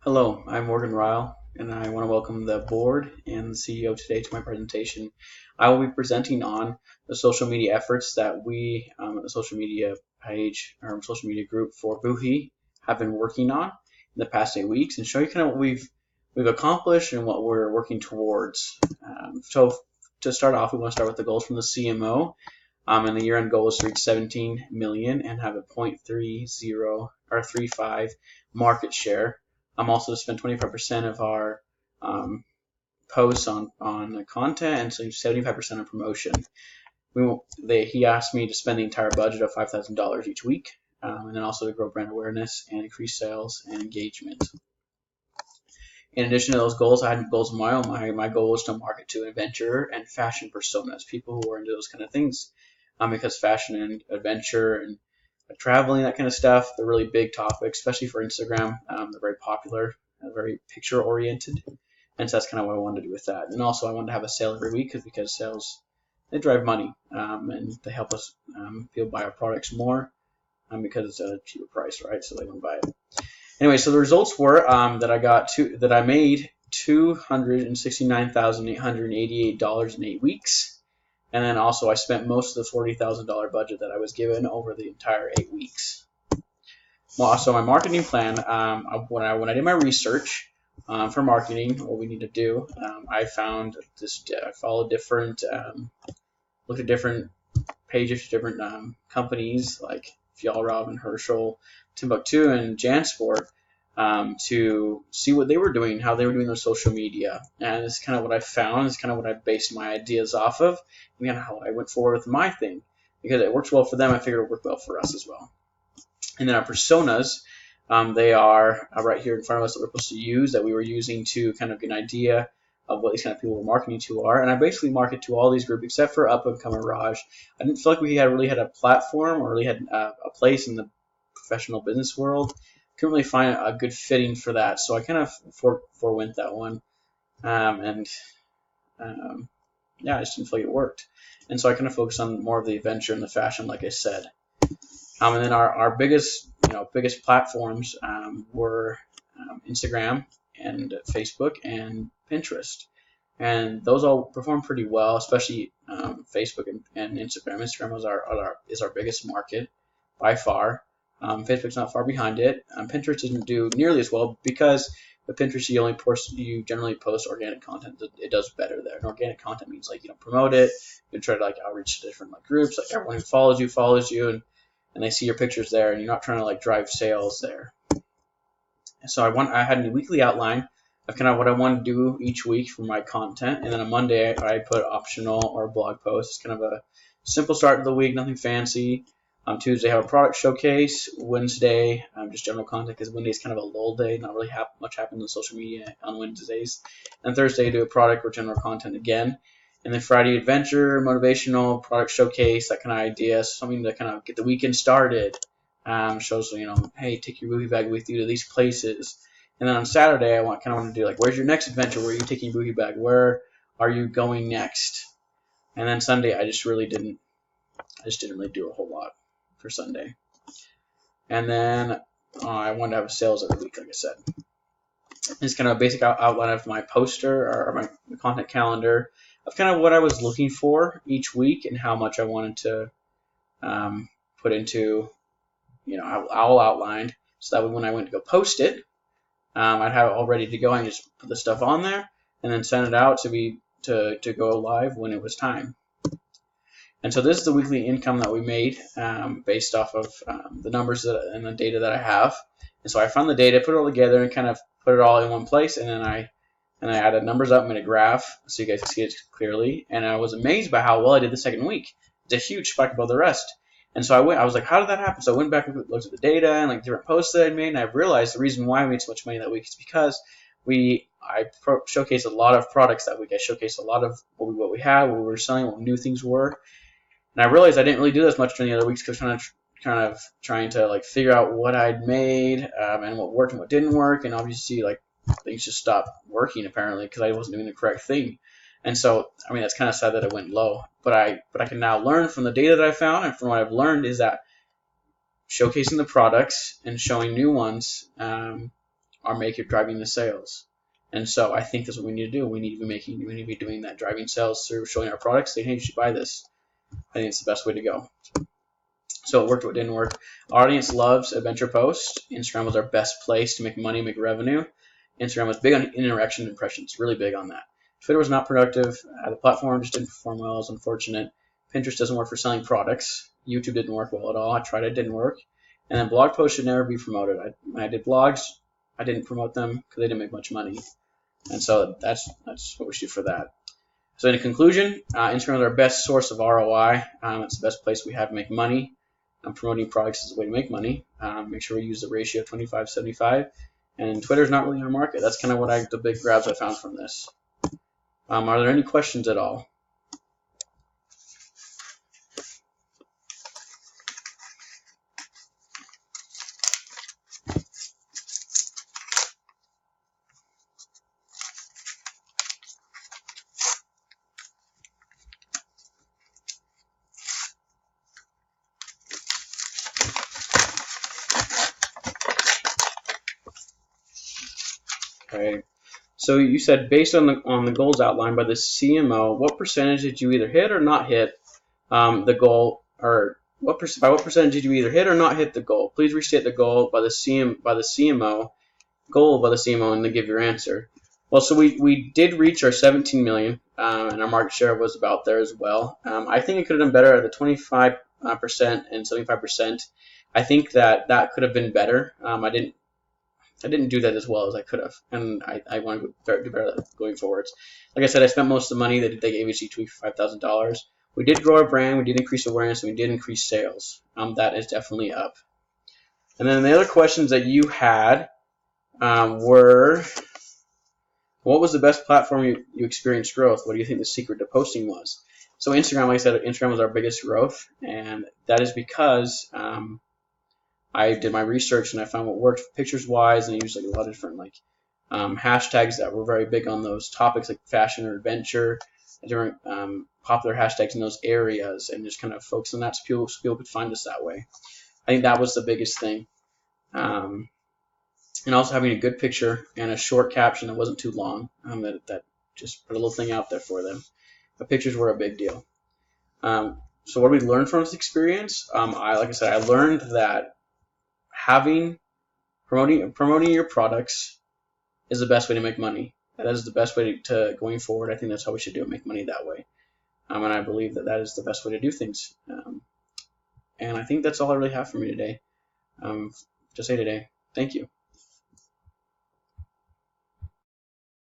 Hello, I'm Morgan Ryle, and I want to welcome the board and the CEO today to my presentation. I will be presenting on the social media efforts that we at the social media page or social media group for Buhi have been working on in the past 8 weeks, and show you kind of what we've accomplished and what we're working towards. So to start off, we want to start with the goals from the CMO. And the year-end goal is to reach 17 million and have a 0.30 or 35 market share. Also to spend 25% of our posts on content and so 75% on promotion. He asked me to spend the entire budget of $5,000 each week, and then also to grow brand awareness and increase sales and engagement. In addition to those goals, I had goals of my own. My goal was to market to adventure and fashion personas, people who are into those kind of things, because fashion and adventure and traveling, that kind of stuff, they're really big topics, especially for Instagram. They're very popular, very picture oriented, and so that's kind of what I wanted to do with that. And also I wanted to have a sale every week because sales, they drive money, and they help us people buy our products more because it's a cheaper price, right? So they want to buy it. Anyway, so the results were that I made $269,888 in 8 weeks. And then also I spent most of the $40,000 budget that I was given over the entire 8 weeks. Well, so my marketing plan, when I did my research for marketing, what we need to do, I found this. I followed different, looked at different pages, different companies like Fjallraven, Herschel, Timbuktu, and Jansport, to see what they were doing, how they were doing their social media. And it's kind of what I found. It's kind of what I based my ideas off of, and kind of how I went forward with my thing. Because it works well for them, I figured it would work well for us as well. And then our personas, they are right here in front of us that we're supposed to use, that we were using to kind of get an idea of what these kind of people we're marketing to are. And I basically market to all these groups except for Up and Coming Raj. I didn't feel like we really had a platform or really had a place in the professional business world. Couldn't really find a good fitting for that, so I kind of forewent that one, yeah, I just didn't feel like it worked, and so I kind of focused on more of the adventure and the fashion, like I said. And then our biggest platforms were Instagram and Facebook and Pinterest, and those all performed pretty well, especially Facebook and Instagram. Instagram is our biggest market by far. Facebook's not far behind it. Pinterest doesn't do nearly as well because with Pinterest you generally post organic content. It does better there. And organic content means like you don't promote it. You try to outreach to different groups. Like everyone who follows you, and they see your pictures there, and you're not trying to drive sales there. And so I had a weekly outline of kind of what I want to do each week for my content, and then on Monday I put optional or blog posts. It's kind of a simple start to the week, nothing fancy. Tuesday, I have a product showcase. Wednesday, just general content because Wednesday is kind of a lull day. Not really much happens on social media on Wednesdays. And Thursday, I do a product or general content again. And then Friday, adventure, motivational, product showcase, that kind of idea. Something to kind of get the weekend started. Shows, hey, take your Buhi bag with you to these places. And then on Saturday, I want to do where's your next adventure? Where are you taking your Buhi bag? Where are you going next? And then Sunday, I just didn't really do a whole lot for Sunday. And then I wanted to have sales every week, like I said. It's kind of a basic outline of my poster or my content calendar of kind of what I was looking for each week and how much I wanted to put into, all outlined, so that when I went to go post it, I'd have it all ready to go and just put the stuff on there and then send it out to go live when it was time. And so this is the weekly income that we made based off of the numbers and the data that I have. And so I found the data, put it all together, and kind of put it all in one place. And then I added numbers up, made a graph so you guys can see it clearly. And I was amazed by how well I did the second week. It's a huge spike above the rest. And so I was like, how did that happen? So I went back and looked at the data and different posts that I made, and I realized the reason why I made so much money that week is because I showcased a lot of products that week. I showcased a lot of what we had, what we were selling, what new things were. And I realized I didn't really do this much during the other weeks because I was kind of trying to figure out what I'd made and what worked and what didn't work. And obviously things just stopped working apparently because I wasn't doing the correct thing. And so that's kind of sad that it went low. But I can now learn from the data that I found, and from what I've learned is that showcasing the products and showing new ones driving the sales. And so I think that's what we need to do. We need to be doing that, driving sales through showing our products, saying, hey, you should buy this. I think it's the best way to go. So it worked, what didn't work. Our audience loves adventure posts. Instagram was our best place to make money, make revenue. Instagram was big on interaction impressions, really big on that. Twitter was not productive. The platform just didn't perform well. It was unfortunate. Pinterest doesn't work for selling products. YouTube didn't work well at all. I tried it, didn't work. And then blog posts should never be promoted. When I did blogs, I didn't promote them because they didn't make much money. And so that's what we should do for that. So in conclusion, Instagram is our best source of ROI. It's the best place we have to make money. Promoting products is a way to make money. Make sure we use the ratio of 25-75. And Twitter's not really our market. That's kind of what the big grabs I found from this. Are there any questions at all? Okay. So you said based on the goals outlined by the CMO, what percentage did you either hit or not hit the goal, or by what percentage did you either hit or not hit the goal? Please restate the goal by the CMO, and then give your answer. Well, so we did reach our 17 million, and our market share was about there as well. I think it could have done better at the 25% and 75%. I think that could have been better. I didn't do that as well as I could have, and I want to do better going forwards. Like I said, I spent most of the money that they gave us each week for $5,000. We did grow our brand, we did increase awareness, and we did increase sales. That is definitely up. And then the other questions that you had were, what was the best platform you experienced growth? What do you think the secret to posting was? So Instagram, like I said, Instagram was our biggest growth, and that is because I did my research and I found what worked pictures-wise, and I used like a lot of different hashtags that were very big on those topics, like fashion or adventure, different popular hashtags in those areas, and just kind of focus on that so people could find us that way. I think that was the biggest thing. And also having a good picture and a short caption that wasn't too long, that just put a little thing out there for them. The pictures were a big deal. So what did we learn from this experience? Like I said, I learned that promoting your products is the best way to make money. That is the best way to going forward. I think that's how we should do it, make money that way. And I believe that is the best way to do things. And I think that's all I really have for me today. To say today. Thank you.